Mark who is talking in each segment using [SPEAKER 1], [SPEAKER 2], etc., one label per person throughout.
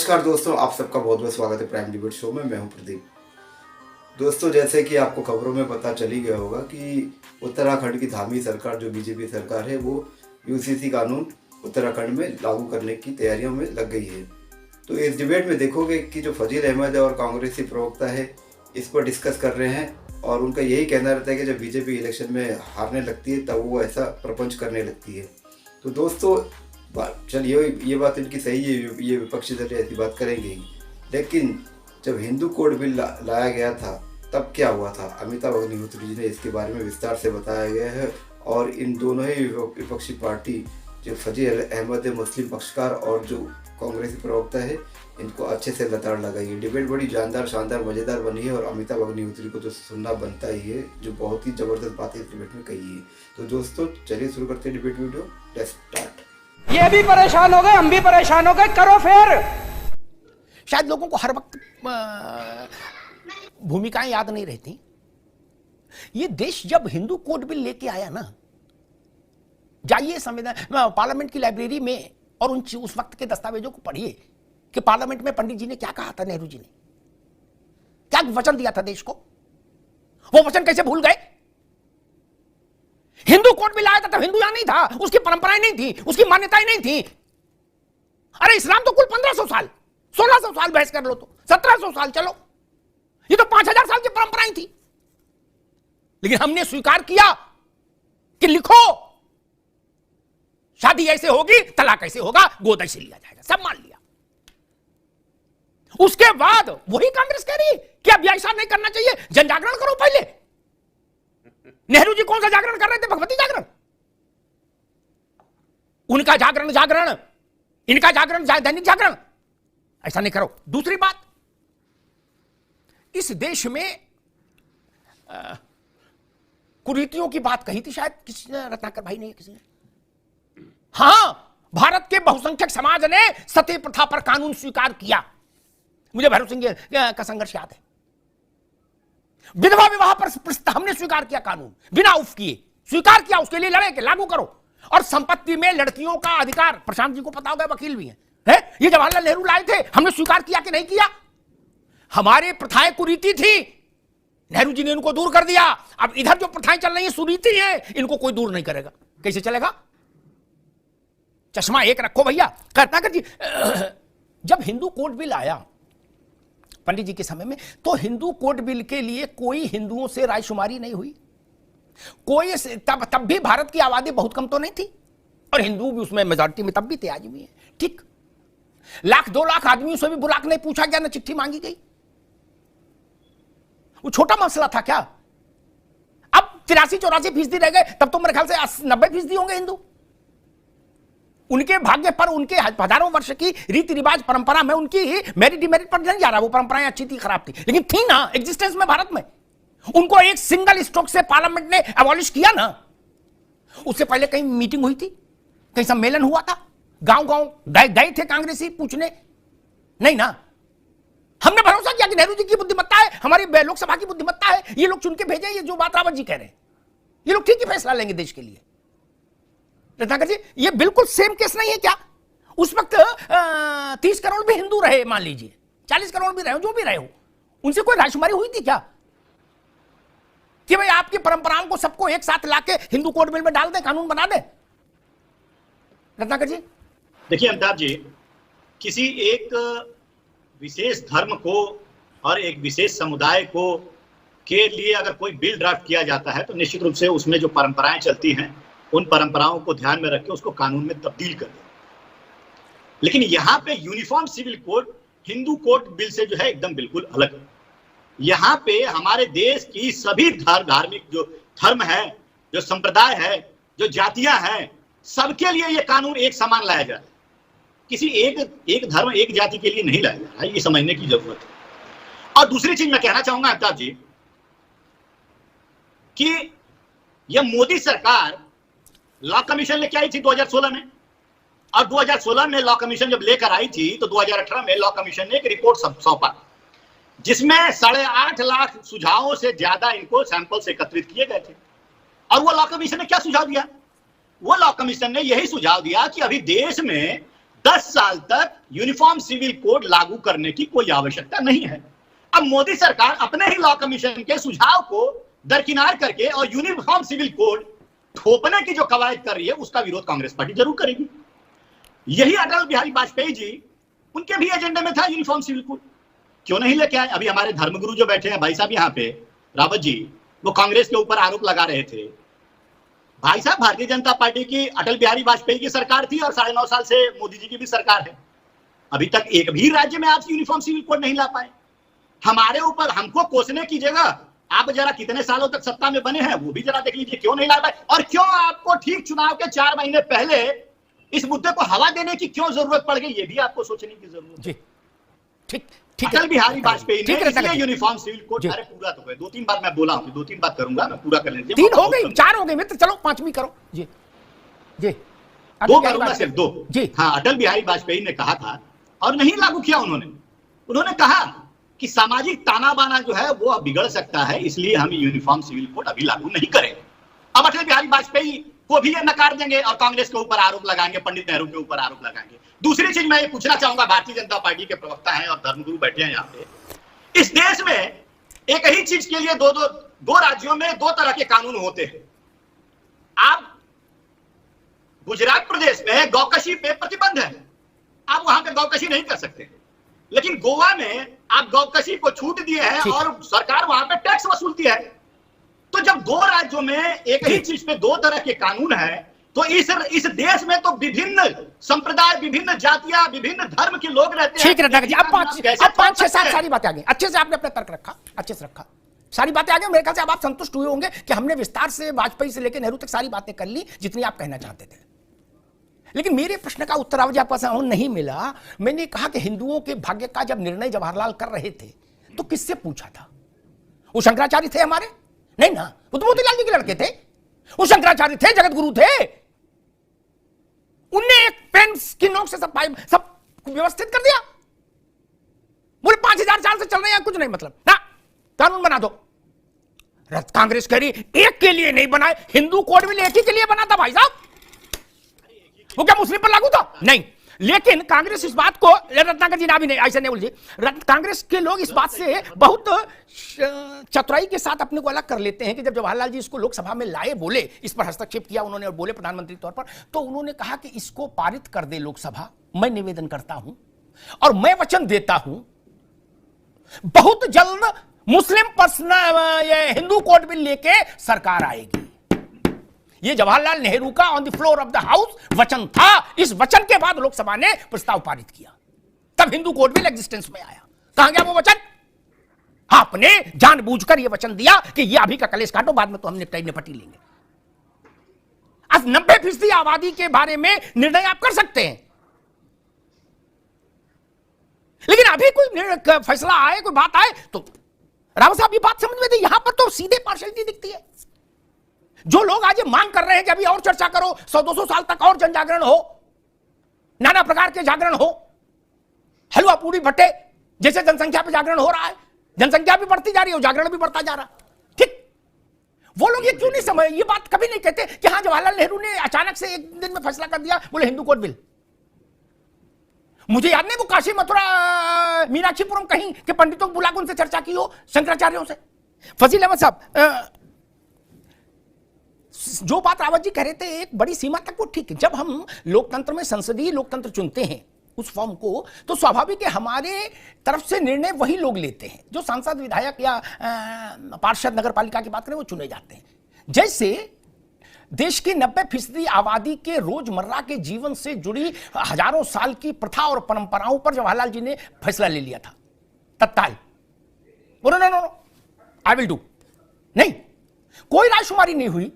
[SPEAKER 1] नमस्कार दोस्तों, आप सबका बहुत बहुत स्वागत है प्राइम डिबेट शो में। मैं हूं प्रदीप। दोस्तों, जैसे कि आपको खबरों में पता चल ही गया होगा कि उत्तराखंड की धामी सरकार जो बीजेपी सरकार है वो यूसीसी कानून उत्तराखंड में लागू करने की तैयारियों में लग गई है। तो इस डिबेट में देखोगे कि जो फजील अहमद है और कांग्रेसी प्रवक्ता है इस पर डिस्कस कर रहे हैं और उनका यही कहना रहता है कि जब बीजेपी इलेक्शन में हारने लगती है तब वो ऐसा प्रपंच करने लगती है। तो दोस्तों, चलिए ये बात इनकी सही है, ये विपक्षी दल ऐसी बात करेंगे ही, लेकिन जब हिंदू कोड बिल लाया गया था तब क्या हुआ था, अमिताभ अग्निहोत्री जी ने इसके बारे में विस्तार से बताया गया है। और इन दोनों ही विपक्षी पार्टी जो फजील अहमद है मुस्लिम पक्षकार और जो कांग्रेसी प्रवक्ता है इनको अच्छे से लताड़ लगाई है। डिबेट बड़ी जानदार, शानदार, मज़ेदार बनी है और अमिताभ अग्निहोत्री को तो सुनना बनता ही है, जो बहुत ही ज़बरदस्त बातें इस डिबेट में कही है। तो दोस्तों, चलिए शुरू करते हैं डिबेट वीडियो। Let's start.
[SPEAKER 2] ये भी परेशान हो गए, हम भी परेशान हो गए, करो फिर।
[SPEAKER 3] शायद लोगों को हर वक्त भूमिकाएं याद नहीं रहती। ये देश जब हिंदू कोड बिल लेके आया ना, जाइए संविधान पार्लियामेंट की लाइब्रेरी में और उस वक्त के दस्तावेजों को पढ़िए कि पार्लियामेंट में पंडित जी ने क्या कहा था, नेहरू जी ने क्या वचन दिया था देश को। वो वचन कैसे भूल गए? हिंदू कोड बिल आया था तब हिंदू यहां नहीं था, उसकी परंपराएं नहीं थी, उसकी मान्यताएं नहीं थी। अरे इस्लाम तो कुल 1500 साल, 1600 साल बहस कर लो तो 1700 साल चलो, ये तो 5000 साल की परंपराएं थी। लेकिन हमने स्वीकार किया कि लिखो शादी ऐसे होगी, तलाक ऐसे होगा, गोद ऐसे लिया जाएगा, सब मान लिया। उसके बाद वही कांग्रेस कह रही है कि अब ऐसा नहीं करना चाहिए, जन जागरण करो पहले। नेहरू जी कौन सा जागरण कर रहे थे? भगवती जागरण। उनका जागरण, इनका जागरण दैनिक जागरण। ऐसा नहीं करो। दूसरी बात, इस देश में कुरीतियों की बात कही थी शायद किसी ने, रत्नाकर भाई ने, किसी ने। हां, भारत के बहुसंख्यक समाज ने सती प्रथा पर कानून स्वीकार किया। मुझे भैरव सिंह का संघर्ष याद है। विधवा विवाह पर हमने स्वीकार किया, कानून बिना उफ किए स्वीकार किया, उसके लिए लड़े कि लागू करो। और संपत्ति में लड़कियों का अधिकार, प्रशांत जी को पता होगा, वकील भी है? ये जवाहरलाल नेहरू लाए थे, हमने स्वीकार किया कि नहीं किया? हमारे प्रथाएं कुरीति थी, नेहरू जी ने इनको दूर कर दिया। अब इधर जो प्रथाएं चल रही हैं सुरीति हैं, इनको कोई दूर नहीं करेगा। कैसे चलेगा? चश्मा एक रखो भैया। रत्नाकर जी, जब हिंदू कोड बिल आया पंडित जी के समय में, तो हिंदू कोड बिल के लिए कोई हिंदुओं से रायशुमारी नहीं हुई। कोई तब भी भारत की आबादी बहुत कम तो नहीं थी और हिंदू भी उसमें मेजॉरिटी में तब भी थे, आज भी है। ठीक, 1-2 लाख आदमियों से भी बुला के नहीं पूछा गया, ना चिट्ठी मांगी गई। वो छोटा मसला था क्या? अब 83-84% रह गए, तब तो मेरे ख्याल से 90% होंगे हिंदू। उनके भाग्य पर, उनके हजारों वर्ष की रीति रिवाज परंपरा में, उनकी मेरिट डिमेरिट पर नहीं जा रहा। वो परंपराएं अच्छी थी, खराब थी, लेकिन थी ना एग्जिस्टेंस में भारत में। उनको एक सिंगल स्ट्रोक से पार्लियामेंट ने अबॉलिश किया ना। उससे पहले कहीं मीटिंग हुई थी, कहीं सम्मेलन हुआ था, गांव गांव गए थे कांग्रेसी पूछने? नहीं ना। हमने भरोसा किया कि नेहरू जी की बुद्धिमत्ता है, हमारी लोकसभा की बुद्धिमत्ता है, ये लोग चुन के भेजे। ये जो बात रावत जी कह रहे हैं, ये लोग ठीक ही फैसला लेंगे देश के लिए। रत्नाकर जी, ये बिल्कुल सेम केस नहीं है क्या? उस वक्त 30 करोड़ भी हिंदू रहे, मान लीजिए 40 करोड़ भी रहे हो, जो भी रहे हो, उनसे कोई रायशुमारी हुई थी क्या कि भाई आपकी परंपराओं को सबको एक साथ लाके हिंदू कोड बिल में डाल दे, कानून बना दे? रत्नाकर जी,
[SPEAKER 4] देखिए अमिताभ जी, किसी एक विशेष धर्म को और एक विशेष समुदाय को के लिए अगर कोई बिल ड्राफ्ट किया जाता है तो निश्चित रूप से उसमें जो परंपराएं चलती हैं उन परंपराओं को ध्यान में रख के उसको कानून में तब्दील कर दे। लेकिन यहाँ पे uniform civil code Hindu code bill से जो है एकदम बिल्कुल अलग है। यहाँ पे हमारे देश की सभी धार्मिक जो धर्म है, जो संप्रदाय है, जो जातियां हैं, सबके लिए ये कानून एक समान लाया जा रहा है। किसी एक धर्म, एक जाति के लिए नहीं लाया जा रहा है, ये समझने की जरूरत है। और दूसरी चीज मैं कहना चाहूंगा अमिताभ जी कि यह मोदी सरकार लॉ कमीशन लेके आई थी 2016 में, और 2016 में लॉ कमीशन जब लेकर आई थी तो 2018 में लॉ कमीशन ने एक रिपोर्ट सौंपा जिसमें 8.5 लाख सुझावों से ज्यादा इनको सैंपल्स एकत्रित किए गए थे। और वो लॉ कमीशन ने क्या सुझाव दिया? वो लॉ कमीशन ने यही सुझाव दिया कि अभी देश में 10 साल तक यूनिफॉर्म सिविल कोड लागू करने की कोई आवश्यकता नहीं है। अब मोदी सरकार अपने ही लॉ कमीशन के सुझाव को दरकिनार करके और यूनिफॉर्म सिविल कोड थोपने की जो कवायद कर रही है, उसका विरोध कांग्रेस पार्टी जरूर करेगी। यही अटल बिहारी वाजपेयी जी, उनके भी एजेंडे में था यूनिफॉर्म सिविल कोड, क्यों नहीं लेके आए? अभी हमारे धर्मगुरु जो बैठे हैं भाई साहब यहाँ पे, रावत जी, वो कांग्रेस के ऊपर आरोप लगा रहे थे। भाई साहब, भारतीय जनता पार्टी की अटल बिहारी वाजपेयी की सरकार थी और 9.5 साल से मोदी जी की भी सरकार है। अभी तक एक भी राज्य में आप यूनिफॉर्म सिविल कोड नहीं ला पाए। हमारे ऊपर हमको कोसने की जगह आप जरा कितने सालों तक सत्ता में बने हैं वो भी जरा देख लीजिए, क्यों नहीं ला पाए? और क्यों आपको ठीक चुनाव के 4 महीने पहले इस मुद्दे को हवा देने की क्यों जरूरत पड़ गई, ये भी आपको सोचने की जरूरत है।
[SPEAKER 3] ठीक।
[SPEAKER 4] अटल बिहारी वाजपेयी ने इसलिए यूनिफॉर्म सिविल कोड, अरे पूरा तो है, 2-3 बार मैं बोला हूं, 2-3 बात करूंगा, मैं पूरा कर लीजिए।
[SPEAKER 3] 3 हो गई, 4 हो गई मित्र, चलो 5वीं करो जी।
[SPEAKER 4] 2 करूंगा सिर्फ, 2 जी। हाँ, अटल बिहारी वाजपेयी ने कहा था और नहीं लागू किया उन्होंने कहा कि सामाजिक ताना बाना जो है वो बिगड़ सकता है, इसलिए हम यूनिफॉर्म सिविल कोड अभी लागू नहीं करेंगे। अब अटल बिहारी वाजपेयी को भी ये नकार देंगे और कांग्रेस के ऊपर आरोप लगाएंगे, पंडित नेहरू के ऊपर आरोप लगाएंगे। दूसरी चीज मैं ये पूछना चाहूंगा, भारतीय जनता पार्टी के प्रवक्ता हैं और धर्मगुरु बैठे हैं यहाँ पे, इस देश में एक ही चीज के लिए दो राज्यों में 2 तरह के कानून होते हैं। आप गुजरात प्रदेश में गौकशी पे प्रतिबंध है, आप वहां पे गौकशी नहीं कर सकते, लेकिन गोवा में आप गौकशी को छूट दिए है और सरकार वहां पे टैक्स वसूलती है। तो जब 2 राज्यों में एक ही चीज पे 2 तरह के कानून है, तो इस देश में तो विभिन्न संप्रदाय, विभिन्न जातियां, विभिन्न धर्म के लोग रहते हैं।
[SPEAKER 3] ठीक है रत्नाकर जी, अब 5, 6, 7 सारी बातें आ गई। अच्छे से आपने अपना तर्क रखा, अच्छे से रखा, सारी बातें आ गई। मेरे ख्याल से अब आप संतुष्ट हुए होंगे कि हमने विस्तार से वाजपेयी से लेकर नेहरू तक सारी बातें कर ली जितनी आप कहना चाहते थे। लेकिन मेरे प्रश्न का उत्तर आप पास नहीं मिला। मैंने कहा कि हिंदुओं के भाग्य का जब निर्णय जवाहरलाल कर रहे थे तो किससे पूछा था? वो शंकराचार्य थे हमारे? नहीं ना, वो तो मोतीलाल जी के लड़के थे। वो शंकराचार्य थे, जगत गुरु थे। उनने एक पेन की नोक से सब व्यवस्थित कर दिया। बोले 5000 साल से चल रहे हैं, कुछ नहीं मतलब ना, कानून बना दो। कांग्रेस कह रही एक के लिए नहीं बनाए, हिंदू कोड भी एक ही के लिए बना था भाई साहब। वो क्या मुस्लिम पर लागू था? नहीं। लेकिन कांग्रेस इस बात को, रत्नाकर जी ना भी नहीं, ऐसा नहीं बोलिए, कांग्रेस के लोग इस बात से बहुत चतुराई के साथ अपने को अलग कर लेते हैं कि जब जवाहरलाल जी इसको लोकसभा में लाए, बोले, इस पर हस्तक्षेप किया उन्होंने और बोले प्रधानमंत्री तौर पर, तो उन्होंने कहा कि इसको पारित कर दे लोकसभा। मैं निवेदन करता हूं और मैं वचन देता हूं बहुत जल्द मुस्लिम हिंदू कोड बिल लेके सरकार आएगी। ये जवाहरलाल नेहरू का on the floor of the house वचन था। इस वचन के बाद लोकसभा ने प्रस्ताव पारित किया, तब हिंदू कोड बिल एग्जिस्टेंस में आया। कहां गया वो वचन? आपने जानबूझकर ये वचन दिया कि ये अभी का कलेश काटो, बाद में तो हम निपटी लेंगे। आज 90% आबादी के बारे में निर्णय आप कर सकते हैं, लेकिन अभी कोई फैसला आए, कोई बात आए तो राव साहब ये बात समझ में थी। यहां पर तो सीधे पार्शियलिटी दिखती है। जो लोग आज मांग कर रहे हैं कि अभी और चर्चा करो, 100-200 साल तक और जन जागरण हो, नाना प्रकार के जागरण हो, हलवा पूरी भट्टे जैसे जनसंख्या पे जागरण हो रहा है, जनसंख्या भी बढ़ती जा रही है, जागरण भी बढ़ता जा रहा। ठीक, वो लोग ये क्यों नहीं समझ, ये बात कभी नहीं कहते कि हाँ जवाहरलाल नेहरू ने अचानक से एक दिन में फैसला कर दिया, बोले हिंदू कोड बिल। मुझे याद नहीं वो काशी, मथुरा, मीनाक्षीपुरम कहीं के पंडितों को बुलाकर उनसे चर्चा की हो, शंकराचार्यों से। फजील अहमद साहब, जो बात रावत जी कह रहे थे एक बड़ी सीमा तक वो ठीक है। जब हम लोकतंत्र में संसदीय लोकतंत्र चुनते हैं उस फॉर्म को, तो स्वाभाविक है हमारे तरफ से निर्णय वही लोग लेते हैं जो सांसद, विधायक या पार्षद, नगर पालिका की बात करें, वो चुने जाते हैं। जैसे देश की 90% आबादी के रोजमर्रा के जीवन से जुड़ी हजारों साल की प्रथा और परंपराओं पर जवाहरलाल जी ने फैसला ले लिया था तत्काल। No, I will do. नहीं, कोई राजकुमारी नहीं हुई,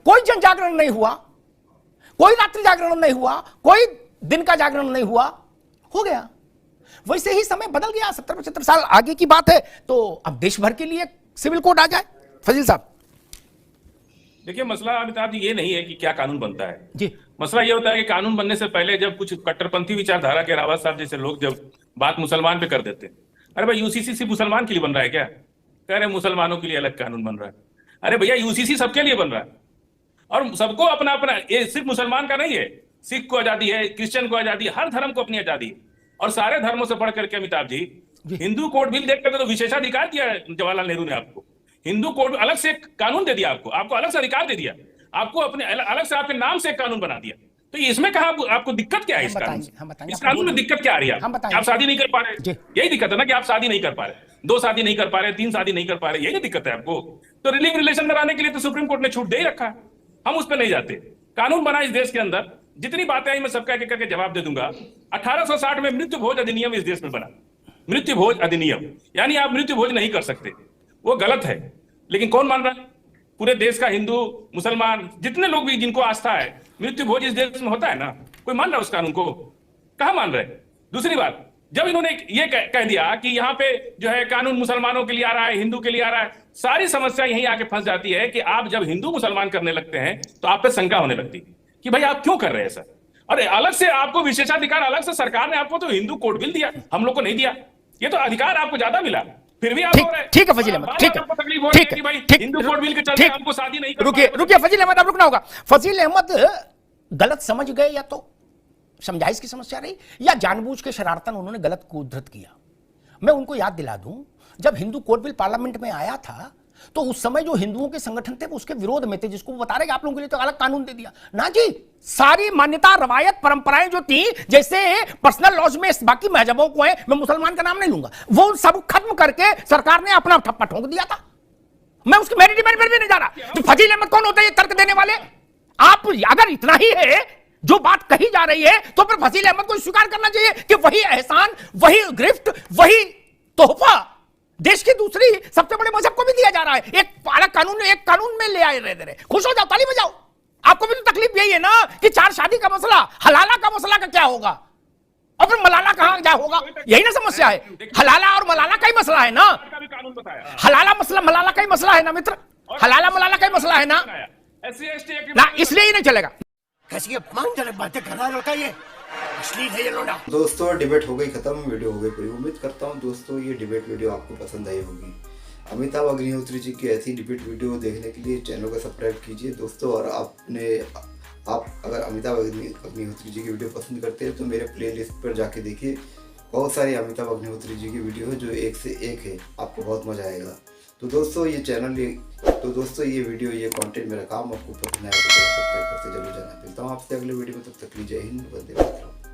[SPEAKER 3] कोई जन जागरण नहीं हुआ, कोई रात्रि जागरण नहीं हुआ, कोई दिन का जागरण नहीं हुआ, हो गया। वैसे ही समय बदल गया। 70-75 साल आगे की बात है, तो अब देश भर के लिए सिविल कोड आ जाए। फजील साहब,
[SPEAKER 5] देखिए मसला अमिताभ जी ये नहीं है कि क्या कानून बनता है
[SPEAKER 3] जी,
[SPEAKER 5] मसला ये होता है कि कानून बनने से पहले जब कुछ कट्टरपंथी विचारधारा के रावत साहब जैसे लोग जब बात मुसलमान पे कर देते हैं, अरे भाई यूसीसी सिर्फ मुसलमान के लिए बन रहा है क्या? कह रहे मुसलमानों के लिए अलग कानून बन रहा है। अरे भैया यूसीसी सबके लिए बन रहा है और सबको अपना अपना, ये सिर्फ मुसलमान का नहीं है, सिख को आजादी है, क्रिश्चियन को आजादी है, हर धर्म को अपनी आजादी है। और सारे धर्मों से पढ़ करके अमिताभ जी हिंदू कोड बिल देख करके तो विशेषाधिकार दिया है जवाहरलाल नेहरू ने आपको। हिंदू कोड अलग से एक कानून दे दिया आपको अलग से अधिकार दे दिया, आपको अपने अलग से आपके नाम से एक कानून बना दिया। तो इसमें कहा आपको दिक्कत क्या है? इस कानून से, इस कानून में दिक्कत क्या आ रही है? आप शादी नहीं कर पा रहे, यही दिक्कत है ना कि आप शादी नहीं कर पा रहे, 2 शादी नहीं कर पा रहे, 3 शादी नहीं कर पा रहे, यही दिक्कत है आपको। तो लिविंग रिलेशन बनाने के लिए तो सुप्रीम कोर्ट ने छूट दे ही रखा है, हम उस पर नहीं जाते। कानून बना इस देश के अंदर, जितनी बातें आई मैं सबका एक करके जवाब दे दूंगा। 1860 में मृत्यु भोज अधिनियम इस देश में बना, मृत्यु भोज अधिनियम, यानी आप मृत्यु भोज नहीं कर सकते, वो गलत है। लेकिन कौन मान रहा है? पूरे देश का हिंदू, मुसलमान, जितने लोग भी जिनको आस्था है, मृत्यु भोज इस देश में होता है ना, कोई मान रहा है उस कानून को? कहां मान रहे? दूसरी बात, जब इन्होंने ये कह दिया कि यहाँ पे जो है कानून मुसलमानों के लिए आ रहा है, हिंदू के लिए आ रहा है, सारी समस्या यहीं आके फंस जाती है कि आप जब हिंदू मुसलमान करने लगते हैं तो आप पे शंका होने लगती है कि भाई आप क्यों कर रहे हैं सर। और अलग से आपको विशेषाधिकार, अलग से सरकार ने आपको तो हिंदू कोड बिल दिया, हम लोग को नहीं दिया। ये तो अधिकार आपको ज्यादा मिला, फिर भी आप
[SPEAKER 3] ठीक है फजील अहमद, ठीक है, ठीक,
[SPEAKER 5] हिंदू कोड बिल के चलते हमको शादी नहीं।
[SPEAKER 3] रुकिए फजील अहमद, आप रुकना होगा। फजील अहमद गलत समझ गए, या तो समझाइश की समस्या रही, या जानबूझ के शरारतन उन्होंने गलत को उद्धृत किया। मैं उनको याद दिला दूं, जब हिंदू कोड बिल पार्लियामेंट में आया था तो उस समय जो हिंदुओं के संगठन थे वो उसके विरोध में थे, जिसको वो बता रहे कि आप लोगों के लिए तो अलग कानून दे दिया ना जी। सारी मान्यता, रवायत, परंपराएं जो थी, जैसे पर्सनल लॉज में बाकी मजहबों को है, मैं मुसलमान का नाम नहीं लूंगा, वो सब खत्म करके सरकार ने अपना ठप्पा ठोक दिया था। मैं उसकी मेरी डिमांड पर भी नहीं जा रहा। तो फजील अहमद कौन होता है ये तर्क देने वाले? आप अगर इतना ही है जो बात कही जा रही है तो फिर फजील अहमद को स्वीकार करना चाहिए कि वही एहसान, वही गिफ्ट, वही तोहफा देश की दूसरी सबसे बड़े मजहब को भी दिया जा रहा है। एक अलग कानून, एक कानून में ले आए रहे, खुश हो जाओ, ताली बजाओ। आपको भी तो तकलीफ यही है ना कि 4 शादी का मसला, हलाला का मसला का क्या होगा, और फिर मलाला कहां क्या होगा? यही ना समस्या है। हलाला और मलाला का ही मसला है ना, हलाला मसला मलाला का ही मसला है ना मित्र, हलाला मलाला का ही मसला है ना, इसलिए ही नहीं चलेगा।
[SPEAKER 6] कैसी अपमानजनक बातें कर रहा होता है ये, अश्लील है ये लोना।
[SPEAKER 1] दोस्तों डिबेट हो गई खत्म, वीडियो हो गई पूरी। उम्मीद करता हूँ दोस्तों ये डिबेट वीडियो आपको पसंद आई होगी। अमिताभ अग्निहोत्री जी की ऐसी डिबेट वीडियो देखने के लिए चैनल को सब्सक्राइब कीजिए दोस्तों। और आप अगर अमिताभ अग्निहोत्री जी की वीडियो पसंद करते हैं तो मेरे प्लेलिस्ट पर जाके देखिए, बहुत सारी अमिताभ अग्निहोत्री जी की वीडियो है जो एक से एक है, आपको बहुत मजा आएगा। तो दोस्तों ये वीडियो, ये कंटेंट, मेरा काम आपको पसंद आया तो सब्सक्राइब करते जरूर जाना। मिलता हूँ आपसे अगले वीडियो में, तब तक के लिए जय हिंद, वंदे मातरम।